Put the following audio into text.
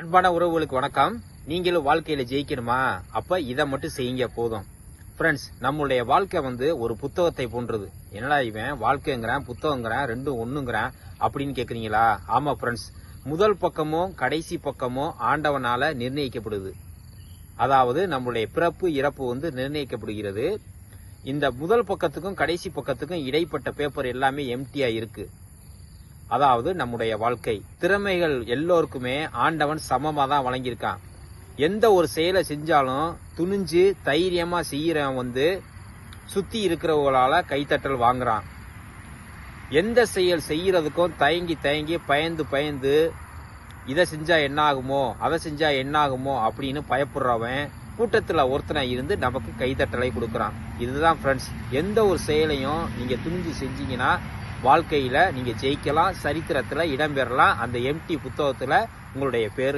அன்பான உறவுகளுக்கு வணக்கம். நீங்களும் வாழ்க்கையில ஜெயிக்கணுமா? அப்ப இதை மட்டும் செய்யுங்க போதும். ஃப்ரெண்ட்ஸ், நம்மளுடைய வாழ்க்கை ஒரு புத்தகத்தை போன்றது. என்னடா இவன் வாழ்க்கைங்கிறான் புத்தகங்கிறான் ரெண்டும் ஒண்ணுங்கிறான் அப்படின்னு கேக்குறீங்களா? ஆமா ஃப்ரெண்ட்ஸ், முதல் பக்கமும் கடைசி பக்கமும் ஆண்டவனால நிர்ணயிக்கப்படுது. அதாவது நம்மளுடைய பிறப்பு இறப்பு நிர்ணயிக்கப்படுகிறது. இந்த முதல் பக்கத்துக்கும் கடைசி பக்கத்துக்கும் இடைப்பட்ட பேப்பர் எல்லாமே எம்டியா இருக்கு. அதாவது நம்முடைய வாழ்க்கை திறமைகள் எல்லோருக்குமே ஆண்டவன் சமமா தான் வழங்கியிருக்கான். எந்த ஒரு செயலை செஞ்சாலும் துணிஞ்சு தைரியமா செய்யறவன் சுத்தி இருக்கிறவங்களால கைத்தட்டல் வாங்குறான். எந்த செயல் செய்யறதுக்கும் தயங்கி பயந்து இதை செஞ்சா என்ன ஆகுமோ அதை செஞ்சா என்ன ஆகுமோ அப்படின்னு பயப்படுறவன் கூட்டத்துல ஒருத்தனை இருந்து நமக்கு கைத்தட்டலை கொடுக்கறான். இதுதான் ஃப்ரெண்ட்ஸ், எந்த ஒரு செயலையும் நீங்க துணிஞ்சு செஞ்சீங்கன்னா வாழ்க்கையில நீங்க ஜெயிக்கலாம், சரித்திரத்துல இடம்பெறலாம், அந்த எம்டி புத்தகத்துல உங்களுடைய பேரும்